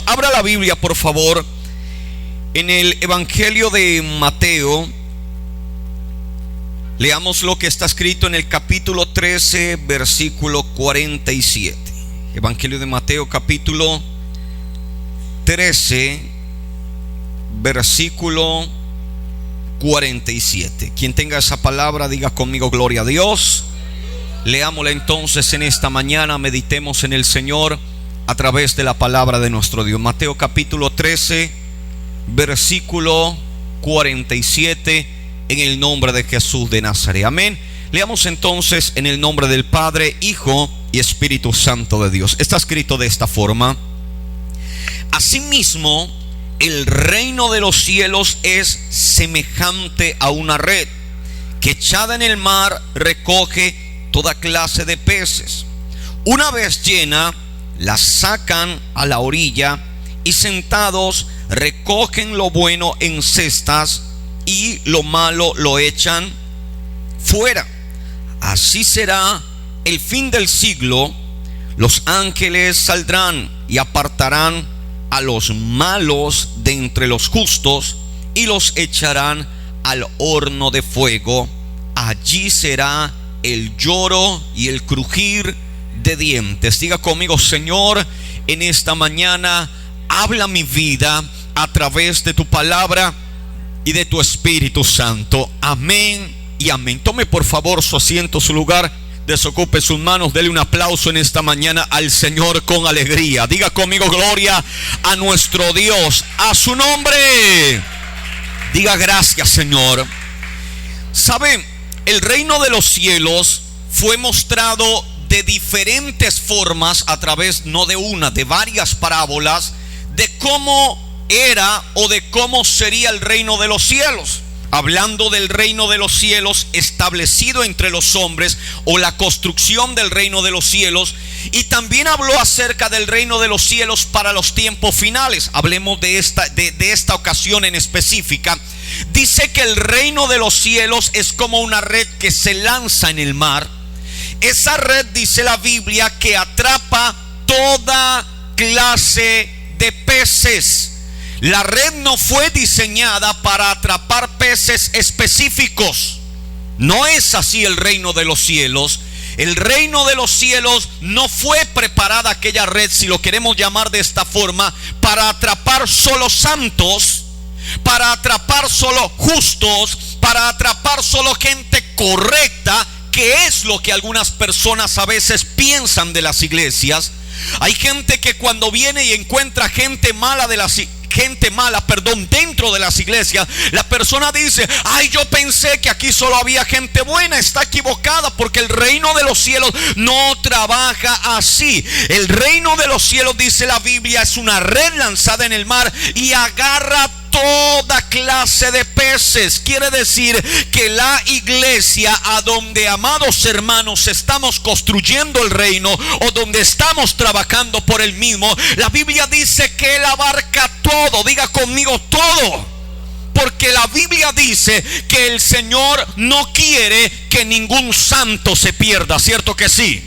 Abra la Biblia, por favor, en el Evangelio de Mateo. Leamos lo que está escrito en el capítulo 13, versículo 47. Evangelio de Mateo, capítulo 13, versículo 47. Quien tenga esa palabra, diga conmigo: gloria a Dios. Leámosla entonces en esta mañana. Meditemos en el Señor a través de la palabra de nuestro Dios. Mateo capítulo 13, versículo 47, en el nombre de Jesús de Nazaret. Amén. Leamos entonces en el nombre del Padre, Hijo y Espíritu Santo de Dios. Está escrito de esta forma: asimismo, el reino de los cielos es semejante a una red que, echada en el mar, recoge toda clase de peces. Una vez llena, la sacan a la orilla y, sentados, recogen lo bueno en cestas y lo malo lo echan fuera. Así será el fin del siglo. Los ángeles saldrán y apartarán a los malos de entre los justos y los echarán al horno de fuego. Allí será el lloro y el crujir de dientes. Diga conmigo: Señor, en esta mañana habla mi vida a través de tu palabra y de tu Espíritu Santo. Amén y amén. Tome por favor su asiento, su lugar, desocupe sus manos, dele un aplauso en esta mañana al Señor con alegría. Diga conmigo: gloria a nuestro Dios, a su nombre. Diga: gracias, Señor. ¿Sabe? El reino de los cielos fue mostrado de diferentes formas a través, no de una, de varias parábolas, de cómo era o de cómo sería el reino de los cielos. Hablando del reino de los cielos establecido entre los hombres, o la construcción del reino de los cielos. Y también habló acerca del reino de los cielos para los tiempos finales. Hablemos de esta ocasión en específica. Dice que el reino de los cielos es como una red que se lanza en el mar. Esa red, dice la Biblia, que atrapa toda clase de peces. La red no fue diseñada para atrapar peces específicos. No es así el reino de los cielos. El reino de los cielos no fue preparada aquella red, si lo queremos llamar de esta forma, para atrapar solo santos, para atrapar solo justos, para atrapar solo gente correcta, que es lo que algunas personas a veces piensan de las iglesias. Hay gente que cuando viene y encuentra gente mala dentro de las iglesias, la persona dice: ay, yo pensé que aquí solo había gente buena. Está equivocada, porque el reino de los cielos no trabaja así. El reino de los cielos, dice la Biblia, es una red lanzada en el mar y agarra toda clase de peces. Quiere decir que la iglesia, a donde, amados hermanos, estamos construyendo el reino, o donde estamos trabajando por el mismo, la Biblia dice que Él abarca todo. Diga conmigo: todo. Porque la Biblia dice que el Señor no quiere que ningún santo se pierda. ¿Cierto que sí?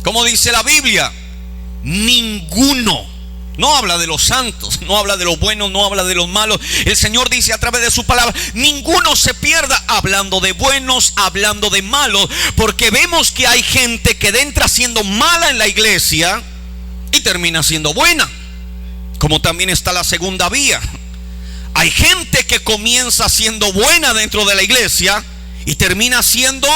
Como dice la Biblia, ninguno. No habla de los santos, no habla de los buenos, no habla de los malos. El Señor dice a través de su palabra: ninguno se pierda. Hablando de buenos, hablando de malos. Porque vemos que hay gente que entra siendo mala en la iglesia y termina siendo buena. Como también está la segunda vía. Hay gente que comienza siendo buena dentro de la iglesia y termina siendo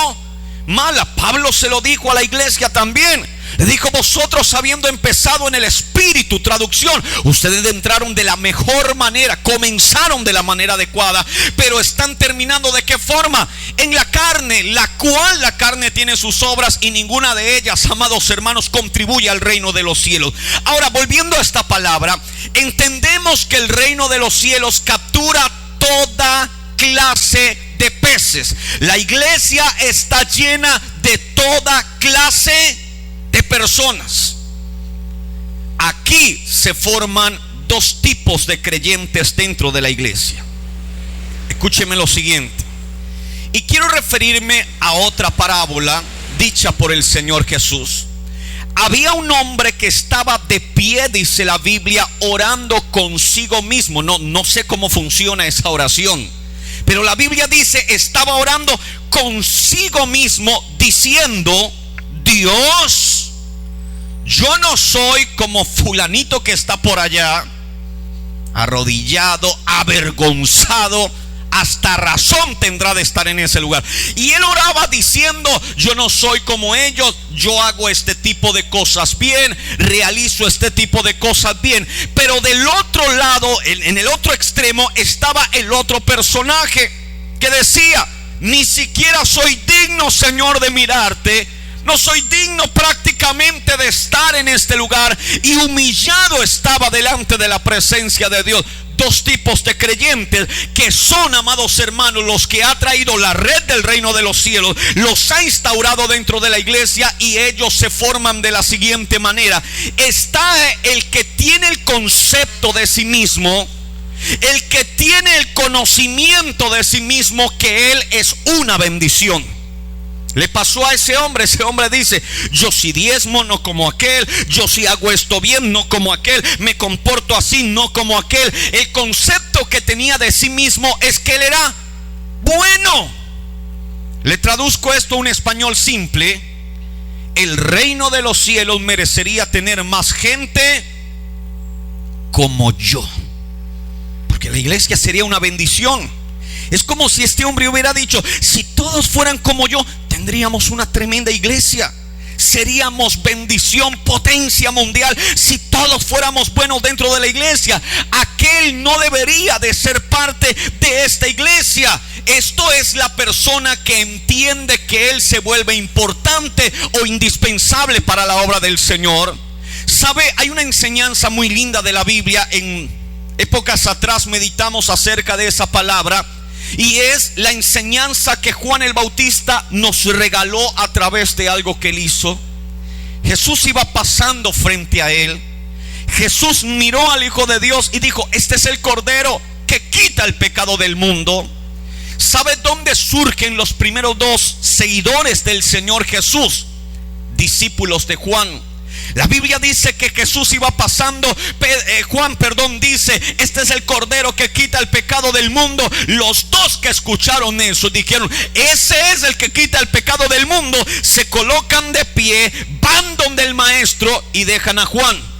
mala. Pablo se lo dijo a la iglesia también. Le dijo: vosotros, habiendo empezado en el Espíritu, traducción, ustedes entraron de la mejor manera, comenzaron de la manera adecuada, pero están terminando ¿de qué forma? En la carne, la cual la carne tiene sus obras, y ninguna de ellas, amados hermanos, contribuye al reino de los cielos. Ahora, volviendo a esta palabra, entendemos que el reino de los cielos captura toda clase de peces. La iglesia está llena de toda clase de personas. Aquí se forman dos tipos de creyentes dentro de la iglesia. Escúcheme lo siguiente. Y quiero referirme a otra parábola dicha por el Señor Jesús. Había un hombre que estaba de pie, dice la Biblia, orando consigo mismo. No sé cómo funciona esa oración, pero la Biblia dice, estaba orando consigo mismo, diciendo: Dios, yo no soy como fulanito que está por allá, arrodillado, avergonzado, hasta razón tendrá de estar en ese lugar. Y él oraba diciendo: yo no soy como ellos, yo hago este tipo de cosas bien, realizo este tipo de cosas bien. Pero del otro lado, en el otro extremo, estaba el otro personaje que decía: ni siquiera soy digno, Señor, de mirarte. No soy digno prácticamente de estar en este lugar. Y humillado estaba delante de la presencia de Dios. Dos tipos de creyentes que son, amados hermanos, los que ha traído la red del reino de los cielos, los ha instaurado dentro de la iglesia, y ellos se forman de la siguiente manera. Está el que tiene el concepto de sí mismo, el que tiene el conocimiento de sí mismo, que él es una bendición. Le pasó a ese hombre dice: yo sí diezmo, no como aquel; yo sí hago esto bien, no como aquel; me comporto así, no como aquel. El concepto que tenía de sí mismo es que él era bueno. Le traduzco esto a un español simple: el reino de los cielos merecería tener más gente como yo, porque la iglesia sería una bendición. Es como si este hombre hubiera dicho: si todos fueran como yo, tendríamos una tremenda iglesia. Seríamos bendición, potencia mundial, si todos fuéramos buenos dentro de la iglesia. Aquel no debería de ser parte de esta iglesia. Esto es la persona que entiende que él se vuelve importante o indispensable para la obra del Señor. ¿Sabe? Hay una enseñanza muy linda de la Biblia. En épocas atrás meditamos acerca de esa palabra, y es la enseñanza que Juan el Bautista nos regaló a través de algo que él hizo. Jesús iba pasando frente a él. Jesús miró al Hijo de Dios y dijo: este es el Cordero que quita el pecado del mundo. ¿Sabe dónde surgen los primeros dos seguidores del Señor Jesús? Discípulos de Juan. La Biblia dice que Jesús iba pasando, Juan dice: este es el Cordero que quita el pecado del mundo. Los dos que escucharon eso dijeron: ese es el que quita el pecado del mundo. Se colocan de pie, van donde el maestro y dejan a Juan.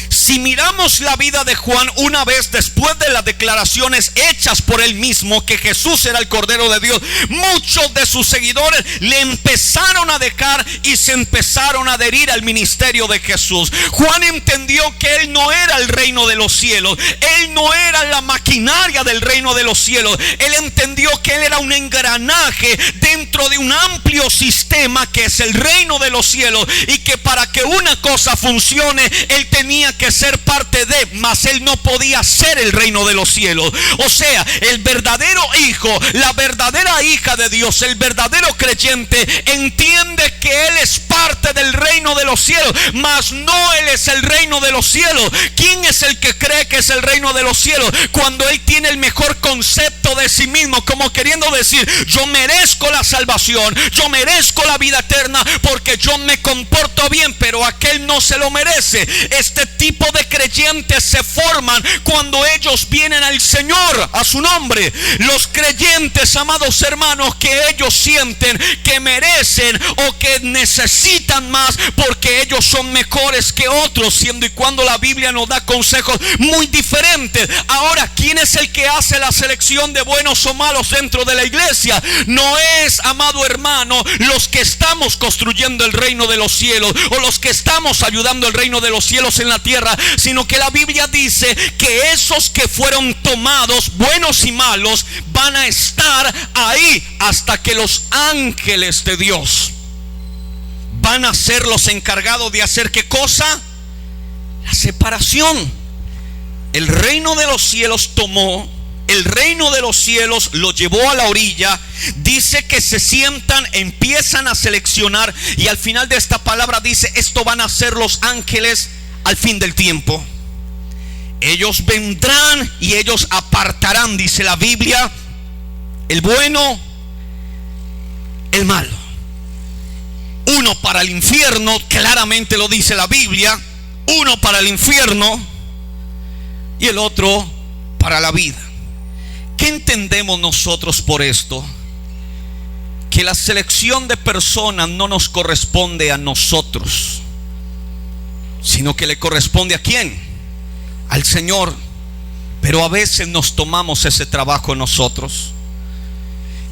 Si miramos la vida de Juan, una vez después de las declaraciones hechas por él mismo que Jesús era el Cordero de Dios, muchos de sus seguidores le empezaron a dejar y se empezaron a adherir al ministerio de Jesús. Juan entendió que él no era el reino de los cielos, él no era la maquinaria del reino de los cielos. Él entendió que él era un engranaje dentro de un amplio sistema que es el reino de los cielos, y que para que una cosa funcione, él tenía que ser parte de, mas él no podía ser el reino de los cielos. O sea, el verdadero hijo, la verdadera hija de Dios, el verdadero creyente entiende que él es parte del reino de los cielos, mas no él es el reino de los cielos. ¿Quién es el que cree que es el reino de los cielos? Cuando él tiene el mejor concepto de sí mismo, como queriendo decir: yo merezco la salvación, yo merezco la vida eterna porque yo me comporto bien, pero aquel no se lo merece. Este tipo de creyentes se forman cuando ellos vienen al Señor, a su nombre. Los creyentes, amados hermanos, que ellos sienten que merecen o que necesitan más porque ellos son mejores que otros, siendo y cuando la Biblia nos da consejos muy diferentes. Ahora, ¿quién es el que hace la selección de buenos o malos dentro de la iglesia? No es, amado hermano, los que estamos construyendo el reino de los cielos o los que estamos ayudando el reino de los cielos en la tierra, sino que la Biblia dice que esos que fueron tomados, buenos y malos, van a estar ahí hasta que los ángeles de Dios van a ser los encargados de hacer ¿qué cosa? La separación. El reino de los cielos tomó, el reino de los cielos lo llevó a la orilla. Dice que se sientan, empiezan a seleccionar, y al final de esta palabra dice: esto van a ser los ángeles al fin del tiempo. Ellos vendrán y ellos apartarán, dice la Biblia, el bueno, el malo. Uno para el infierno, claramente lo dice la Biblia, Uno para el infierno y el otro para la vida. ¿Qué entendemos nosotros por esto? Que la selección de personas no nos corresponde a nosotros, sino que le corresponde ¿a quién? Al Señor. Pero a veces nos tomamos ese trabajo nosotros.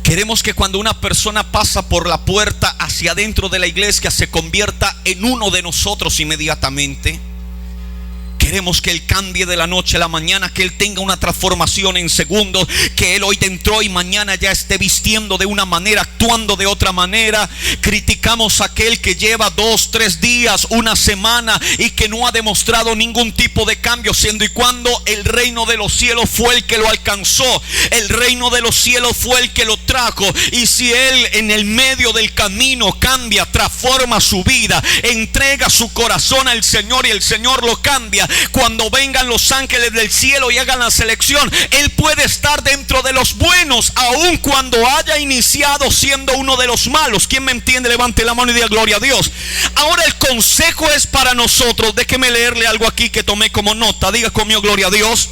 Queremos que cuando una persona pasa por la puerta hacia adentro de la iglesia se convierta en uno de nosotros inmediatamente. Queremos que Él cambie de la noche a la mañana, que Él tenga una transformación en segundos, que Él hoy entró y mañana ya esté vistiendo de una manera, actuando de otra manera. Criticamos a aquel que lleva 2, 3 días, una semana y que no ha demostrado ningún tipo de cambio, siendo y cuando el reino de los cielos fue el que lo alcanzó, el reino de los cielos fue el que lo trajo. Y si Él en el medio del camino cambia, transforma su vida, entrega su corazón al Señor y el Señor lo cambia, cuando vengan los ángeles del cielo y hagan la selección, Él puede estar dentro de los buenos, aun cuando haya iniciado siendo uno de los malos. ¿Quién me entiende? Levante la mano y diga gloria a Dios. Ahora el consejo es para nosotros. Déjeme leerle algo aquí que tomé como nota. Diga conmigo gloria a Dios.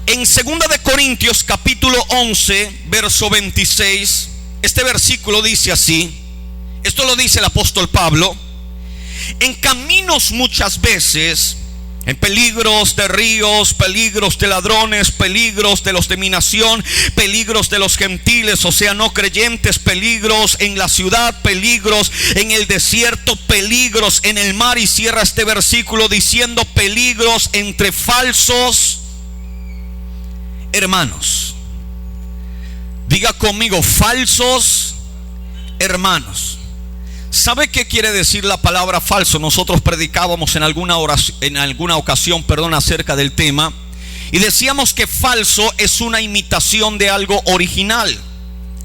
En 2 de Corintios capítulo 11 verso 26, este versículo dice así. Esto lo dice el apóstol Pablo: en caminos muchas veces, en peligros de ríos, peligros de ladrones, peligros de los de mi nación, peligros de los gentiles, o sea, no creyentes, peligros en la ciudad, peligros en el desierto, peligros en el mar. Y cierra este versículo diciendo: peligros entre falsos hermanos. Diga conmigo: falsos hermanos. ¿Sabe qué quiere decir la palabra falso? Nosotros predicábamos en alguna ocasión acerca del tema, y decíamos que falso es una imitación de algo original,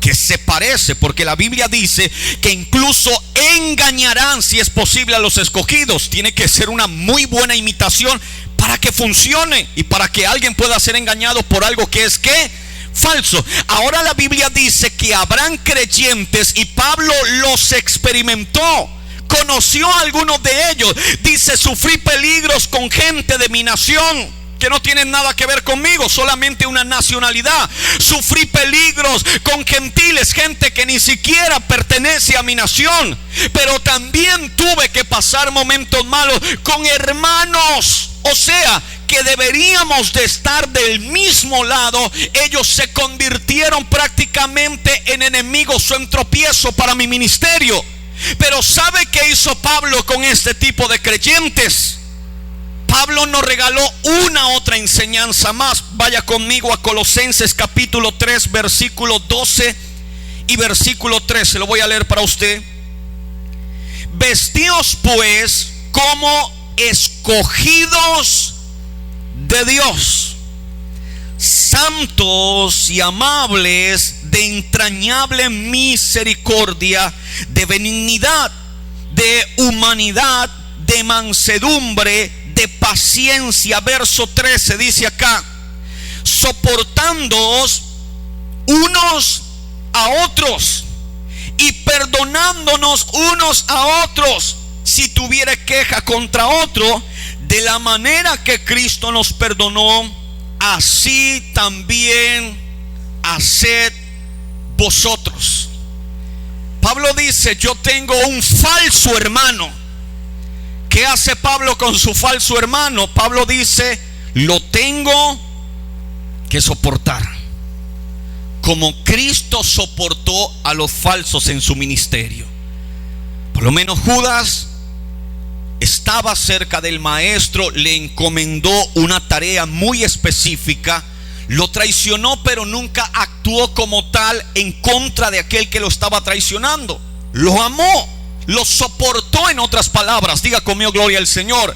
que se parece, porque la Biblia dice que incluso engañarán, si es posible, a los escogidos. Tiene que ser una muy buena imitación para que funcione y para que alguien pueda ser engañado por algo que es falso. Ahora la Biblia dice que habrán creyentes, y Pablo los experimentó, conoció a algunos de ellos. Dice: sufrí peligros con gente de mi nación, que no tienen nada que ver conmigo, solamente una nacionalidad. Sufrí peligros con gentiles, gente que ni siquiera pertenece a mi nación. Pero también tuve que pasar momentos malos con hermanos, o sea, que deberíamos de estar del mismo lado. Ellos se convirtieron prácticamente en enemigos o en tropiezo para mi ministerio. Pero ¿sabe qué hizo Pablo con este tipo de creyentes? Pablo nos regaló una otra enseñanza más. Vaya conmigo a Colosenses capítulo 3 versículo 12 y versículo 13. Lo voy a leer para usted. Vestíos pues como escogidos de Dios, santos y amables, de entrañable misericordia, de benignidad, de humanidad, de mansedumbre, de paciencia. Verso 13 dice acá: soportándoos unos a otros y perdonándonos unos a otros, si tuviere queja contra otro, de la manera que Cristo nos perdonó, así también haced vosotros. Pablo dice: yo tengo un falso hermano. ¿Qué hace Pablo con su falso hermano? Pablo dice: lo tengo que soportar, como Cristo soportó a los falsos en su ministerio. Por lo menos Judas estaba cerca del maestro, le encomendó una tarea muy específica, lo traicionó, pero nunca actuó como tal en contra de aquel que lo estaba traicionando. Lo amó, lo soportó, en otras palabras. Diga conmigo gloria al Señor.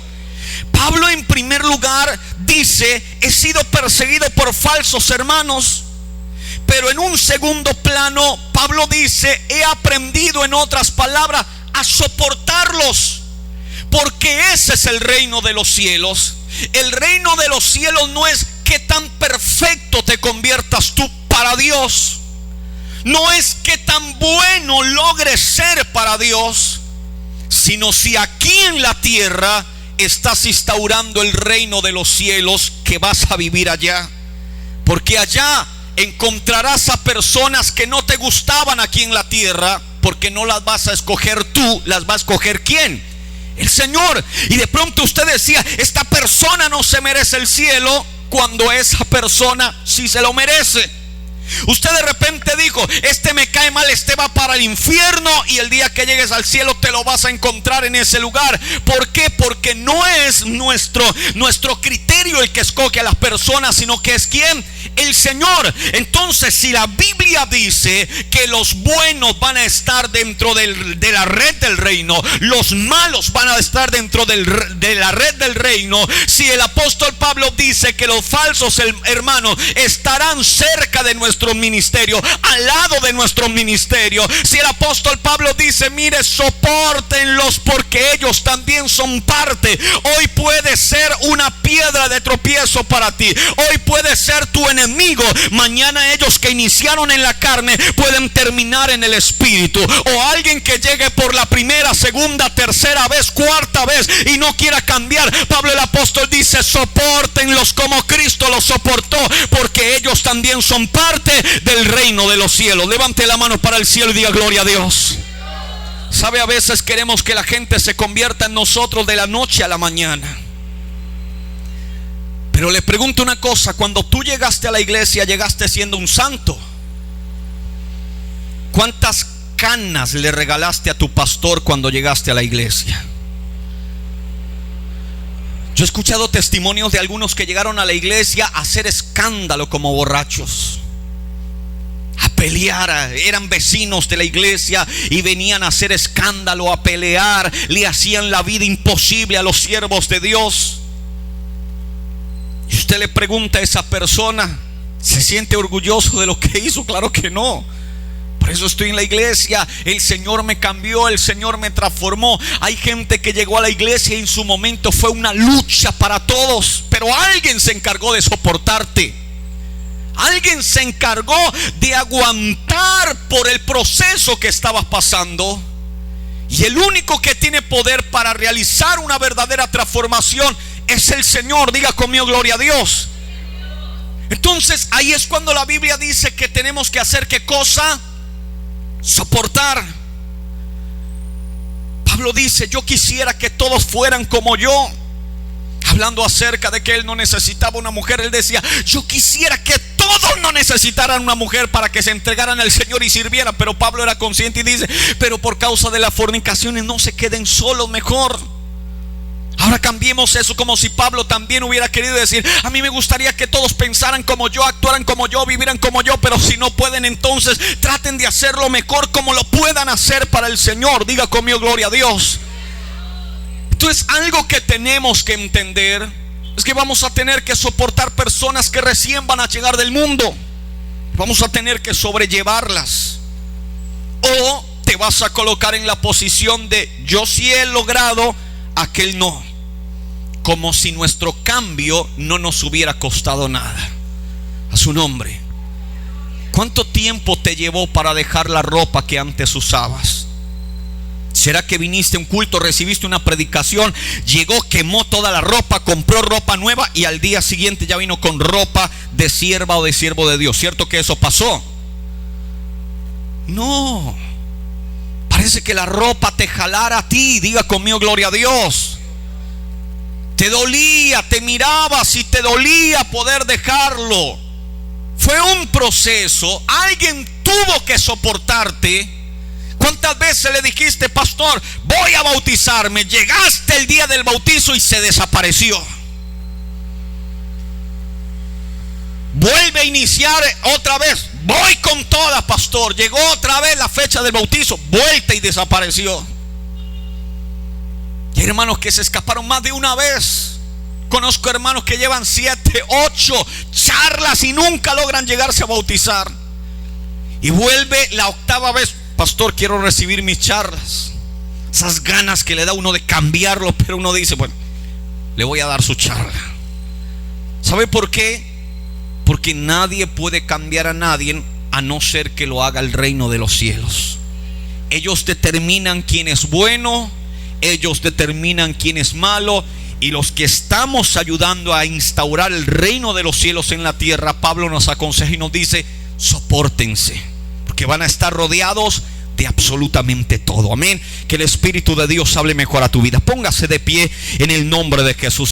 Pablo en primer lugar dice: he sido perseguido por falsos hermanos. Pero en un segundo plano, Pablo dice: he aprendido, en otras palabras, a soportarlos. Porque ese es el reino de los cielos. El reino de los cielos no es qué tan perfecto te conviertas tú para Dios. No es qué tan bueno logres ser para Dios, sino si aquí en la tierra estás instaurando el reino de los cielos que vas a vivir allá. Porque allá encontrarás a personas que no te gustaban aquí en la tierra, porque no las vas a escoger tú, las va a escoger ¿quién? El Señor. Y de pronto usted decía, esta persona no se merece el cielo, cuando esa persona sí se lo merece. Usted de repente dijo, este me cae mal, este va para el infierno, y el día que llegues al cielo te lo vas a encontrar en ese lugar. ¿Por qué? Porque no es nuestro criterio el que escoge a las personas, sino que es ¿quién? El Señor. Entonces, si la Biblia dice que los buenos van a estar dentro de la red del reino, los malos van a estar dentro de la red del reino, si el apóstol Pablo dice que los falsos hermanos estarán cerca de nuestro ministerio, al lado de nuestro ministerio, si el apóstol Pablo dice, mire, sopórtenlos porque ellos también son parte, hoy puede ser una piedra de tropiezo para ti, hoy puede ser tu enemigo, mañana ellos que iniciaron en la carne pueden terminar en el espíritu. O alguien que llegue por la primera, segunda, tercera vez, cuarta vez y no quiera cambiar, Pablo el apóstol dice, sopórtenlos como Cristo los soportó, porque ellos también son parte del reino de los cielos. Levante la mano para el cielo y diga gloria a Dios. Sabe, a veces queremos que la gente se convierta en nosotros de la noche a la mañana. Pero le pregunto una cosa, cuando tú llegaste a la iglesia, llegaste siendo un santo. ¿Cuántas canas le regalaste a tu pastor cuando llegaste a la iglesia? Yo he escuchado testimonios de algunos que llegaron a la iglesia a hacer escándalo como borrachos, a pelear, eran vecinos de la iglesia y venían a hacer escándalo, a pelear, le hacían la vida imposible a los siervos de Dios. Y usted le pregunta a esa persona, ¿se siente orgulloso de lo que hizo? Claro que no. Por eso estoy en la iglesia. El Señor me cambió, el Señor me transformó. Hay gente que llegó a la iglesia y en su momento fue una lucha para todos, pero alguien se encargó de soportarte. Alguien se encargó de aguantar por el proceso que estabas pasando. Y el único que tiene poder para realizar una verdadera transformación es el Señor. Diga conmigo gloria a Dios. Entonces ahí es cuando la Biblia dice que tenemos que hacer ¿qué cosa? Soportar. Pablo dice, yo quisiera que todos fueran como yo. Hablando acerca de que él no necesitaba una mujer, él decía, yo quisiera que todos no necesitaran una mujer para que se entregaran al Señor y sirvieran. Pero Pablo era consciente y dice, pero por causa de las fornicaciones no se queden solos, mejor. Ahora cambiemos eso, como si Pablo también hubiera querido decir, a mí me gustaría que todos pensaran como yo, actuaran como yo, vivieran como yo, pero si no pueden, entonces traten de hacerlo mejor como lo puedan hacer para el Señor. Diga conmigo gloria a Dios. Entonces algo que tenemos que entender es que vamos a tener que soportar personas que recién van a llegar del mundo. Vamos a tener que sobrellevarlas. O te vas a colocar en la posición de yo sí he logrado, aquel no, como si nuestro cambio no nos hubiera costado nada. A su nombre. ¿Cuánto tiempo te llevó para dejar la ropa que antes usabas? ¿Será que viniste a un culto, recibiste una predicación, llegó, quemó toda la ropa, compró ropa nueva y al día siguiente ya vino con ropa de sierva o de siervo de Dios? ¿Cierto que eso pasó? No. Parece que la ropa te jalara a ti. Diga conmigo gloria a Dios. Te dolía, te mirabas y te dolía poder dejarlo. Fue un proceso. Alguien tuvo que soportarte. ¿Cuántas veces le dijiste, pastor, voy a bautizarme? Llegaste el día del bautizo y se desapareció. Vuelve a iniciar otra vez. Voy con toda, pastor. Llegó otra vez la fecha del bautizo. Vuelta y desapareció. Y hay hermanos que se escaparon más de una vez. Conozco hermanos que llevan 7, 8 charlas y nunca logran llegarse a bautizar. Y vuelve la octava vez. Pastor, quiero recibir mis charlas. Esas ganas que le da uno de cambiarlo, pero uno dice, bueno, le voy a dar su charla. ¿Sabe por qué? Porque nadie puede cambiar a nadie a no ser que lo haga el reino de los cielos. Ellos determinan quién es bueno, ellos determinan quién es malo, y los que estamos ayudando a instaurar el reino de los cielos en la tierra, Pablo nos aconseja y nos dice: sopórtense, porque van a estar rodeados de absolutamente todo. Amén. Que el Espíritu de Dios hable mejor a tu vida. Póngase de pie en el nombre de Jesús.